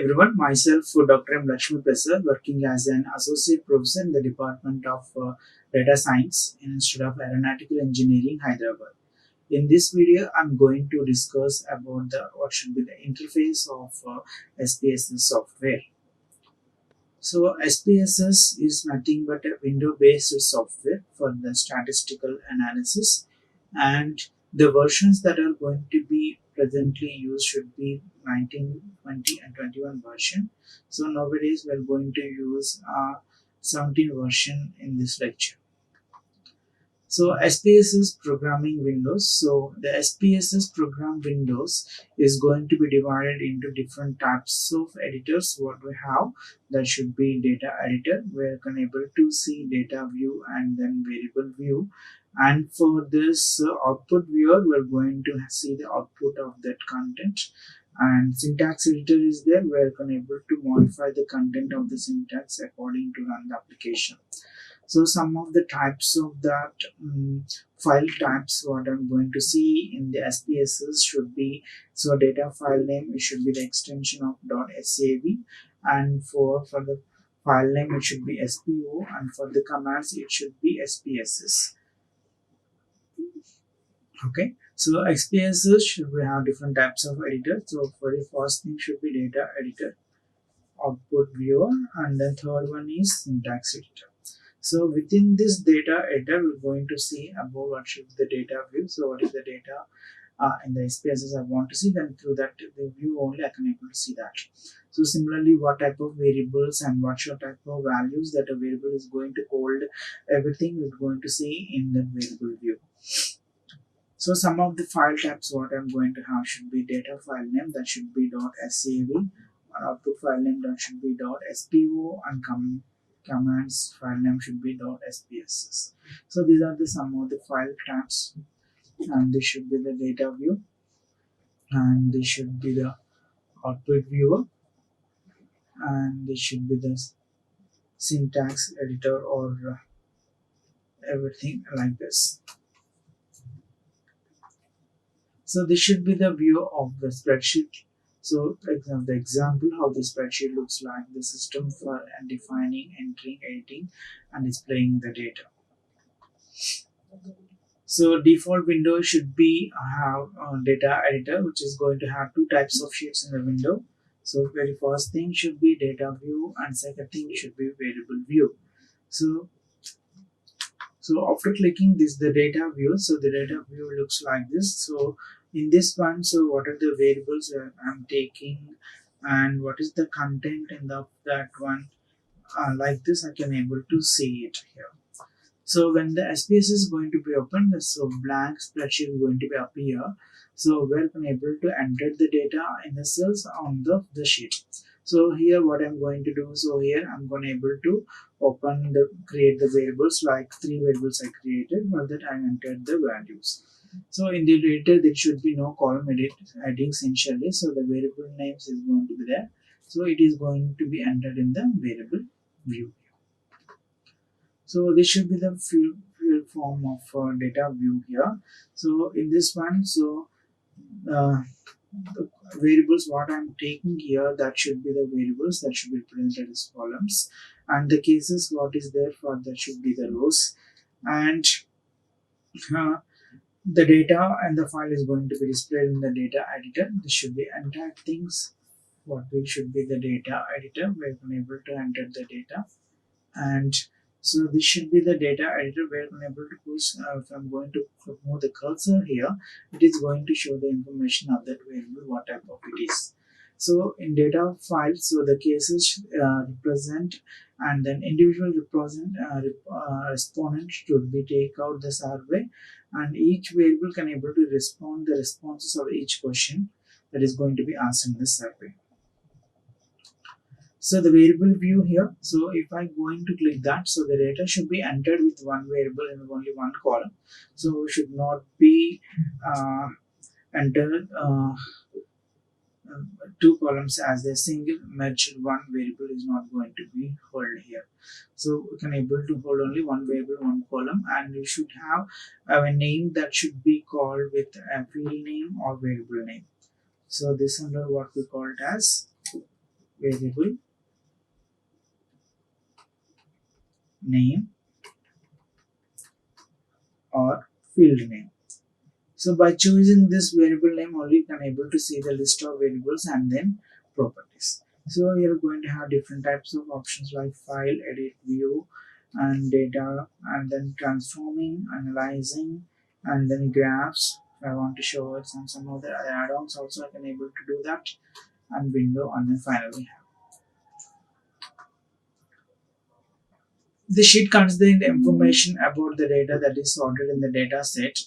everyone, myself Dr. M. Lakshmi Prasad, working as an associate professor in the Department of Data Science in Institute of Aeronautical Engineering, Hyderabad. In this video, I'm going to discuss about what should be the interface of SPSS software. So SPSS is nothing but a window-based software for the statistical analysis, and the versions that are going to be presently used should be 19, 20 and 21 version. So nowadays we are going to use 17 version in this lecture. So SPSS programming windows. So the SPSS program windows is going to be divided into different types of editors. What we have, that should be data editor, where you can able to see data view and then variable view. And for this output viewer, we're going to see the output of that content. And syntax editor is there, where you can able to modify the content of the syntax according to run the application. So some of the types of that file types what I'm going to see in the SPSS should be, so data file name, it should be the extension of .sav, and for the file name it should be SPO, and for the commands it should be SPSS. Okay, so SPSS should we have different types of editors. So for the first thing should be data editor, output viewer, and then third one is syntax editor. So within this data editor, we're going to see about what should be the data view. So what is the data in the SPSS I want to see, then through that the view only I can able to see that. So similarly, what type of variables and what type of values that a variable is going to hold, everything we're going to see in the variable view. So some of the file types what I'm going to have should be data file name, that should be .sav, output file name that should be .spo, and commands file name should be .spss. So these are the some of the file types, and this should be the data view, and this should be the output viewer, and this should be the syntax editor, or everything like this. So this should be the view of the spreadsheet. So the example how the spreadsheet looks like, the system for defining, entering, editing and displaying the data. So default window should be have data editor, which is going to have two types of sheets in the window. So very first thing should be data view, and second thing should be variable view. So after clicking this the data view, so the data view looks like this. So in this one, so what are the variables I'm taking, and what is the content in that one, like this I can able to see it here. So when the SPSS is going to be opened, so blank spreadsheet is going to be appear. So we're able to enter the data in the cells on the sheet. So here what I'm going to do, so here I'm going to able to open create the variables, like 3 variables I created, for that I entered the values. So in the data there should be no column editing essentially, so the variable names is going to be there. So it is going to be entered in the variable view. So this should be the field form of data view here. So in this one, so the variables what I'm taking here, that should be the variables that should be presented as columns, and the cases what is there for that should be the rows, and the data and the file is going to be displayed in the data editor. This should be entire things what we should be the data editor, where we're able to enter the data. And so this should be the data editor, where I'm able to push, if I'm going to move the cursor here, it is going to show the information of that variable, what type of it is. So in data file, so the cases represent, and then individual respondent should be take out the survey, and each variable can able to respond the responses of each question that is going to be asked in the survey. So the variable view here, so if I'm going to click that, so the data should be entered with one variable in only one column. So should not be entered two columns as a single merged one variable is not going to be held here. So we can able to hold only one variable, one column, and you should have a name that should be called with a field name or variable name. So this under what we call it as variable name or field name. So by choosing this variable name only, you can able to see the list of variables and then properties. So you're going to have different types of options like file, edit, view, and data, and then transforming, analyzing, and then graphs. If I want to show it, and some other add-ons also I can able to do that, and window, and then finally the sheet contains the information about the data that is sorted in the data set.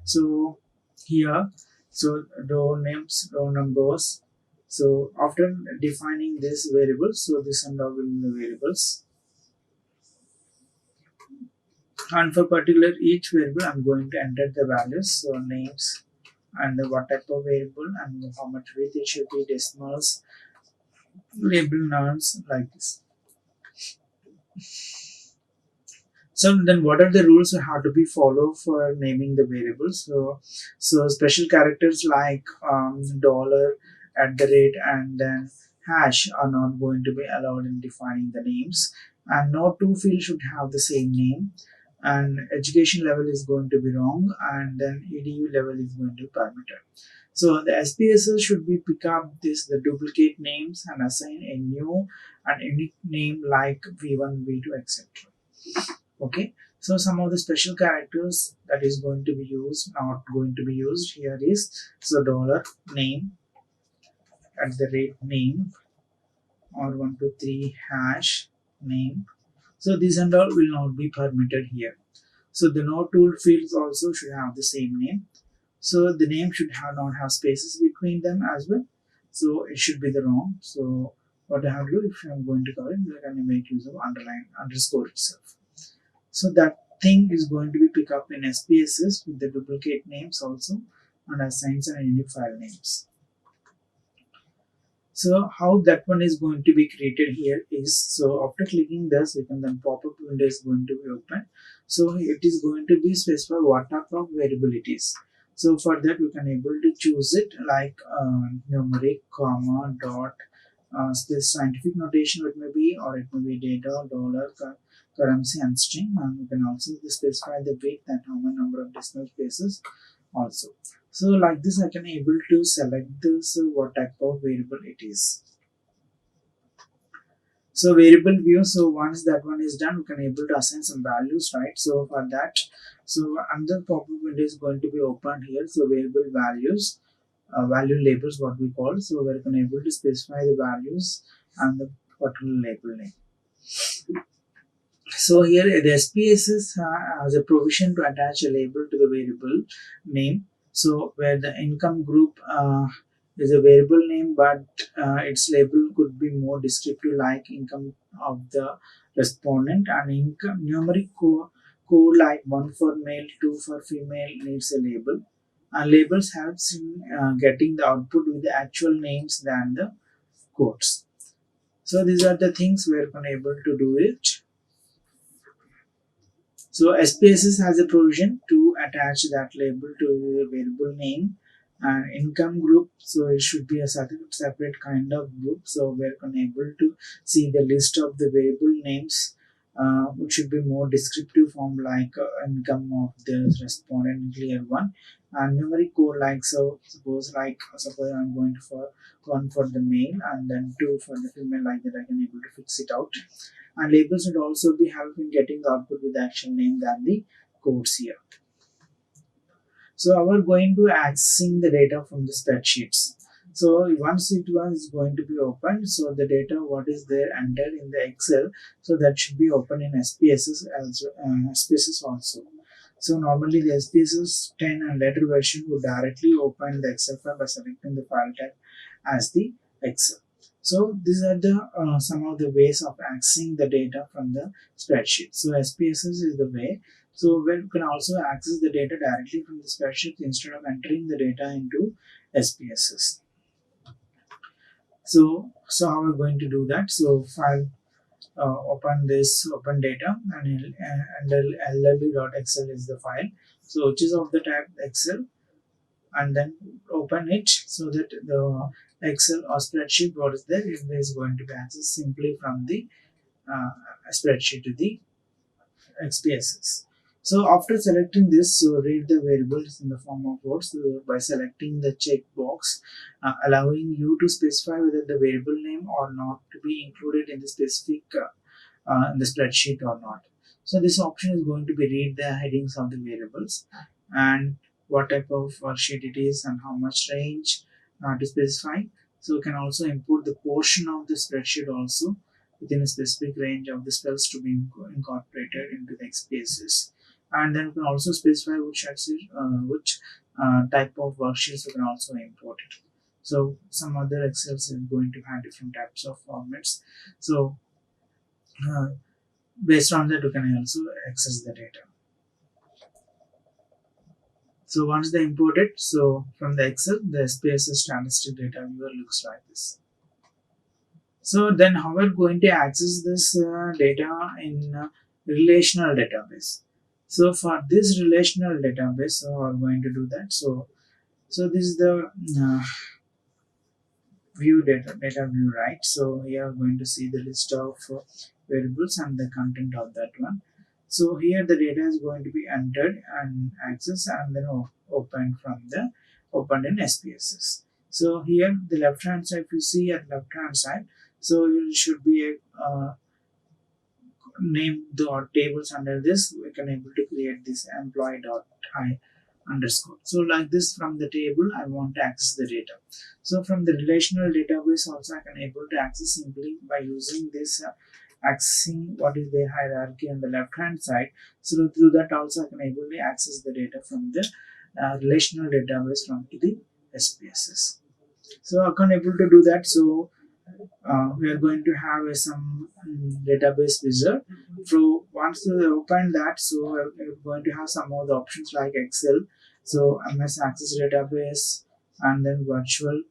So here, so row names, row numbers. So after defining this variable, so this and all will be the variables. And for particular each variable, I'm going to enter the values. So names and the what type of variable and how much width it should be, decimals, label nouns like this. So then what are the rules that have to be followed for naming the variables? So special characters like dollar, at the rate, and then hash are not going to be allowed in defining the names. And no two fields should have the same name. And education level is going to be wrong, and then edu level is going to be permitted. So the SPSS should be pick up the duplicate names and assign a new and unique name like V1, V2, etc. Okay, so some of the special characters that is going to be used, not going to be used here is, so dollar, name, at the rate, name, or 123 hash, name. So these and all will not be permitted here. So the no tool fields also should have the same name. So the name should not have spaces between them as well. So it should be the wrong. So what I have to do, if I'm going to cover it, I can make use of underline underscore itself. So that thing is going to be pick up in SPSS with the duplicate names also, and assigns and unique file names. So how that one is going to be created here is, so after clicking this, we can then pop-up window is going to be open. So it is going to be specify what type of variable it is. So for that we can able to choose it like numeric, comma, dot, space, scientific notation it may be, or it may be data, dollar, currency, and string. And we can also specify the weight, that how many number of decimal places also. So like this I can able to select this what type of variable it is. So variable view, so once that one is done, we can able to assign some values, right? So for that, so another pop-up window is going to be opened here. So variable values, value labels what we call. So we can able to specify the values and the particular label name. So here the SPSS has a provision to attach a label to the variable name. So where the income group is a variable name, but its label could be more descriptive, like income of the respondent, and income numeric code like 1 for male, 2 for female needs a label. And labels helps in getting the output with the actual names than the codes. So these are the things we are able to do it. So SPSS has a provision to attach that label to the variable name and income group. So it should be a separate kind of group. So we're able to see the list of the variable names, which should be more descriptive form like income of the respondent, clear one, and numeric code like, so suppose I'm going for 1 for the male and then 2 for the female, like that I can able to fix it out. And labels would also be helping getting the output with the actual name than the codes here. So we're going to accessing the data from the spreadsheets. So once it was going to be opened, so the data what is there entered in the Excel, so that should be open in SPSS also. So normally the SPSS 10 and later version would directly open the Excel file by selecting the file type as the Excel. So these are the some of the ways of accessing the data from the spreadsheet. So SPSS is the way. So we can also access the data directly from the spreadsheet instead of entering the data into SPSS. So how we're going to do that? So file, open this, open data, and llb.excel is the file. So which is of the type Excel, and then open it so that the Excel or spreadsheet, what is there? It is going to be accessed simply from the uh, spreadsheet to the SPSS. So after selecting this, so read the variables in the form of rows by selecting the checkbox, allowing you to specify whether the variable name or not to be included in the specific in the spreadsheet or not. So this option is going to be read the headings of the variables and what type of worksheet it is and how much range to specify. So you can also import the portion of the spreadsheet also within a specific range of the cells to be incorporated into the XPSS. And then you can also specify which type of worksheets you can also import it. So some other Excels is going to have different types of formats. So uh, based on that, you can also access the data. So once they import it, so from the Excel, the SPSS statistic data viewer looks like this. So then how we're going to access this data in relational database. So for this relational database, so we're going to do that. So this is the uh, view data view, right? So here we're going to see the list of variables and the content of that one. So here the data is going to be entered and accessed and then opened in SPSS. So here the left hand side, if you see at left hand side, so you should be name the tables under this. We can able to create this employee dot I underscore. So like this, from the table I want to access the data. So from the relational database also I can able to access simply by using this accessing what is the hierarchy on the left hand side. So through that also I can able to access the data from the relational database from the SPSS. So I can able to do that. So we are going to have some database wizard. So once we open that, so we're going to have some of the options like Excel, so MS Access database, and then virtual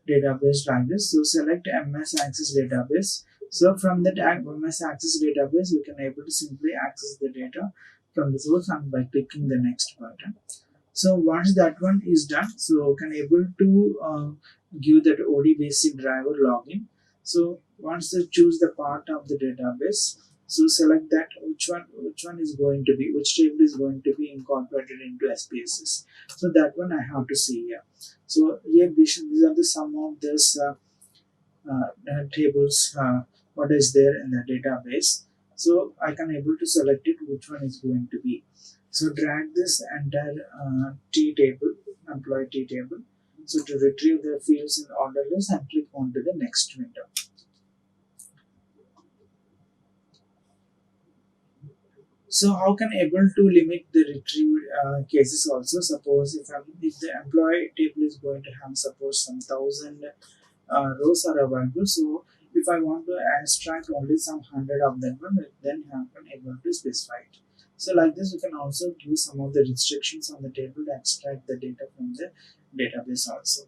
database like this. So select MS Access database. So from that MS Access database, we can able to simply access the data from the source and by clicking the next button. So once that one is done, so can able to give that OD basic driver login. So once you choose the part of the database, so select that which one is going to be, which table is going to be incorporated into SPSS. So that one I have to see here. So here these are the sum of this tables what is there in the database. So I can able to select it which one is going to be. So drag this entire T table, employee T table. So to retrieve the fields in order list and click on to the next window. So how can able to limit the retrieve cases also? Suppose if the employee table is going to have suppose some thousand rows are available. So if I want to extract only some hundred of them, then I can able to specify it. So like this, you can also give some of the restrictions on the table to extract the data from the database also.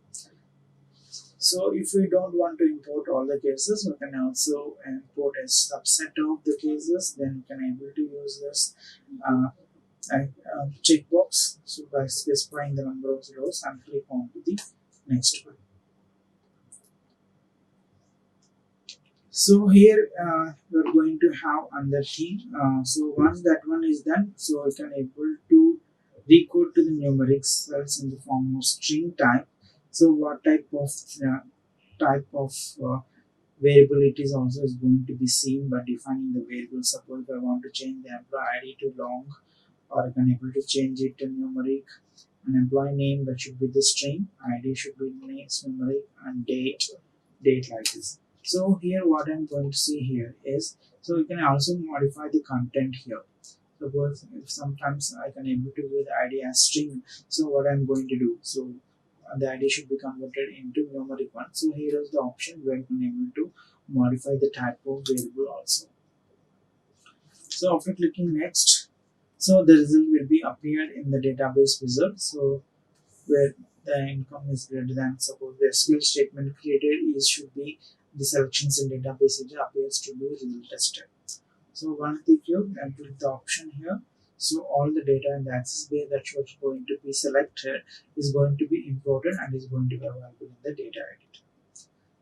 So if we don't want to import all the cases, we can also import a subset of the cases. Then we can able to use this uh, checkbox. So by specifying the number of rows and click on to the next one. So here we're going to have another key. So once that one is done, so I can able to decode to the numeric cells in the form of string type. So what type of variable it is also is going to be seen by defining the variable. Suppose if I want to change the employee ID to long, or I can able to change it to numeric. An employee name that should be the string, ID should be names numeric, and date like this. So here what I'm going to see here is, so you can also modify the content here. Suppose if sometimes I can able to do the ID as string, so what I'm going to do, so the ID should be converted into numeric one. So here is the option where you can able to modify the type of variable also. So after clicking next, so the result will be appeared in the database wizard. So where the income is greater than, suppose the SQL statement created is should be the selections in database appears to be result tested. So once they click and click the option here, so all the data in the access bay that was going to be selected is going to be imported and is going to be available in the data edit.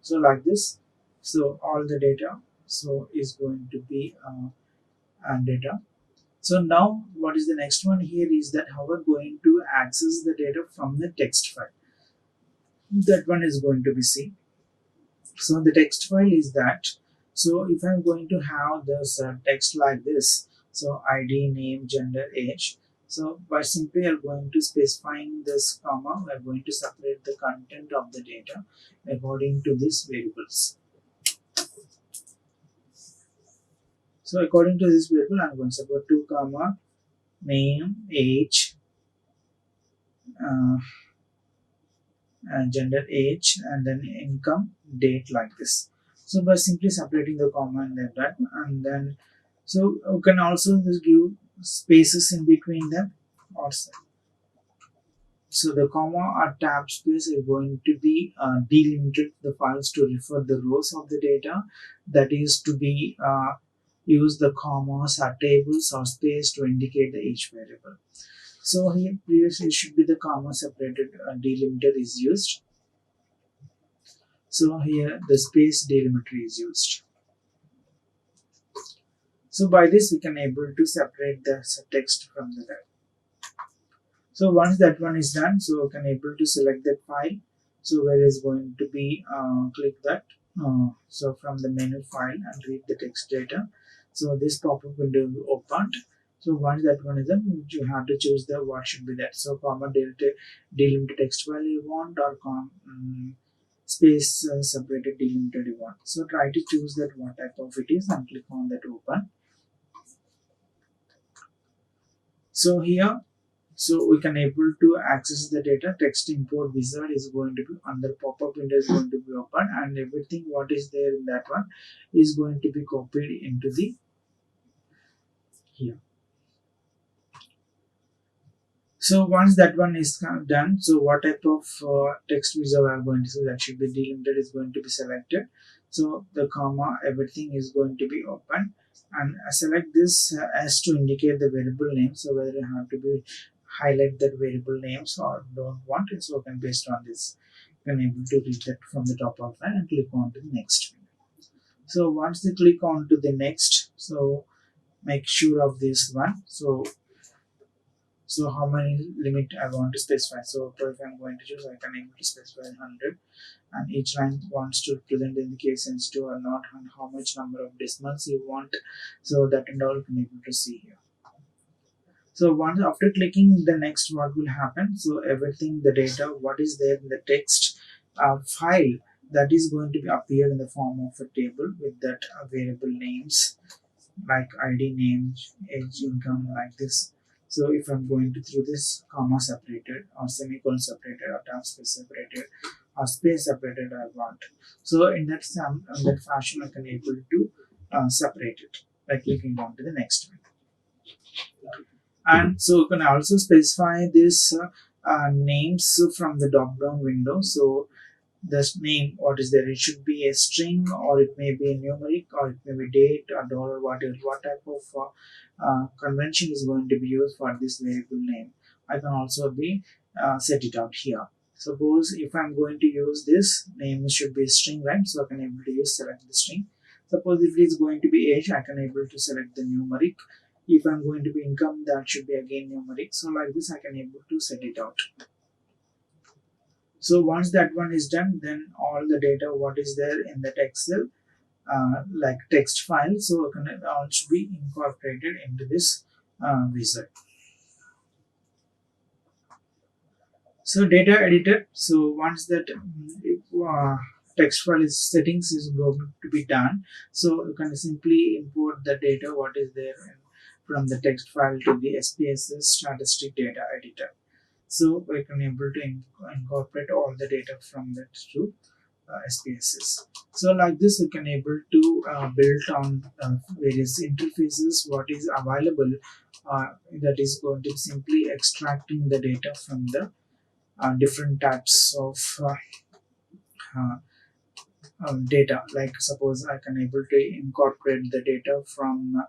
So like this, so all the data so is going to be data. So now what is the next one here is that how we're going to access the data from the text file. That one is going to be seen. So the text file is that, so if I'm going to have this text like this, so ID, name, gender, age, so by simply are going to specifying this comma, we are going to separate the content of the data according to these variables. So according to this variable, I'm going to separate 2 comma name, age, uh, gender, age, and then income, date, like this. So by simply separating the comma and that, and then so you can also just give spaces in between them also. So the comma or tab space is going to be delimited the files to refer the rows of the data, that is to be use the commas or tables or space to indicate the each variable. So here previously it should be the comma separated delimiter is used. So here the space delimiter is used. So by this we can able to separate the text from the data. So once that one is done, so we can able to select that file. So where is going to be click that. So from the menu file and read the text data. So this pop-up window will open. So once that one is done, you have to choose the what should be that. So comma delimited text file you want, or space separated delimited you want. So try to choose that what type of it is and click on that open. So here, so we can able to access the data. Text import wizard is going to be under pop-up window is going to be open, and everything what is there in that one is going to be copied into the here. So once that one is done, so what type of text wizard are going to, so that should be delimited is going to be selected. So the comma everything is going to be open, and select this as to indicate the variable name. So whether you have to be highlight that variable names or don't want it, so you can based on this you can able to read that from the top of that and click on to the next. So once they click on to the next, so make sure of this one. So how many limit I want to specify. So if I'm going to choose, I can able to specify 100, and each line wants to present in the case sensitive or not, and how much number of decimals you want. So that and all you can able to see here. So once after clicking the next, what will happen? So everything the data what is there in the text file, that is going to be appear in the form of a table with that variable names like ID, name, age, income, like this. So if I'm going to through this comma separated or semicolon separated or tab space separated or space separated I want. So in that fashion I can able to separate it by clicking on to the next one. And so you can also specify this names from the drop down window. So this name what is there, it should be a string or it may be a numeric or it may be date or dollar, whatever, what type of convention is going to be used for this variable name. I can also be set it out here. Suppose if I'm going to use this name should be a string, right? So I can able to use select the string. Suppose if it is going to be age, I can able to select the numeric. If I'm going to be income, that should be again numeric. So like this I can able to set it out. So once that one is done, then all the data what is there in that Excel like text file, so can all should be incorporated into this wizard. So data editor. So once that text file is settings is going to be done, so you can simply import the data what is there from the text file to the SPSS statistic data editor. So we can able to incorporate all the data from that to SPSS. So like this you can able to build on various interfaces what is available, that is going to simply extracting the data from the different types of uh, data. Like suppose I can able to incorporate the data from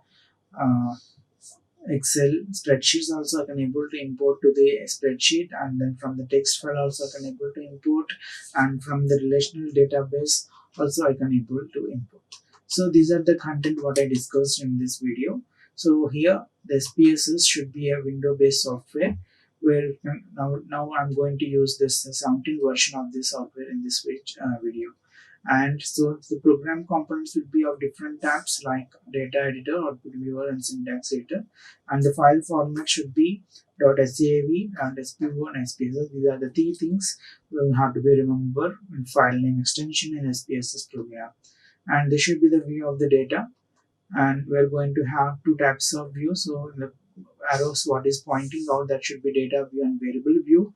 Excel spreadsheets, also I can able to import to the spreadsheet, and then from the text file also I can able to import, and from the relational database also I can able to input. So these are the content what I discussed in this video. So here the SPSS should be a window based software where now I'm going to use this 17 version of this software in this video. And so the program components will be of different types like data editor, output viewer, and syntax editor. And the file format should be .sav and SPO and SPSS. These are the three things we have to be remember in file name extension in SPSS program. And this should be the view of the data. And we're going to have two types of views. So in the arrows, what is pointing out, that should be data view and variable view.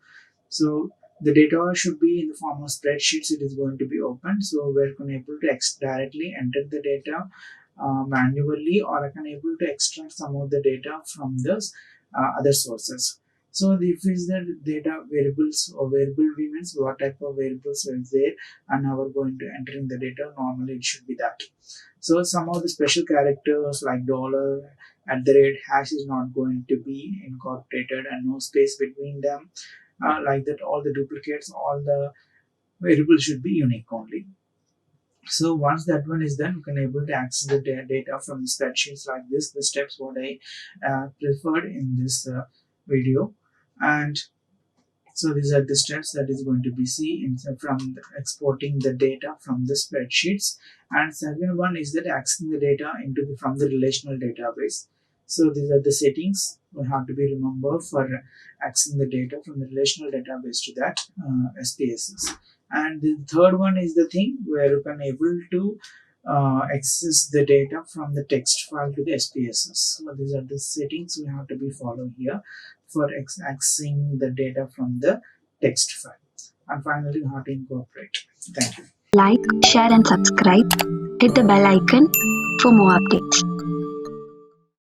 So the data should be in the form of spreadsheets. It is going to be open. So we're able to directly enter the data manually, or I can able to extract some of the data from those other sources. So if is the data variables or variable means what type of variables is there and how we're going to enter in the data, normally it should be that. So some of the special characters like dollar, at the rate, hash is not going to be incorporated and no space between them. Like that, all the duplicates, all the variables should be unique only. So once that one is done, you can able to access the data from the spreadsheets like this. The steps what I preferred in this video. And so these are the steps that is going to be seen from exporting the data from the spreadsheets. And second one is that accessing the data from the relational database. So these are the settings we have to be remembered for accessing the data from the relational database to that SPSS. And the third one is the thing where you can able to access the data from the text file to the SPSS. So these are the settings we have to be followed here for accessing the data from the text file. And finally, how to incorporate. Thank you. Like, share and subscribe. Hit the bell icon for more updates.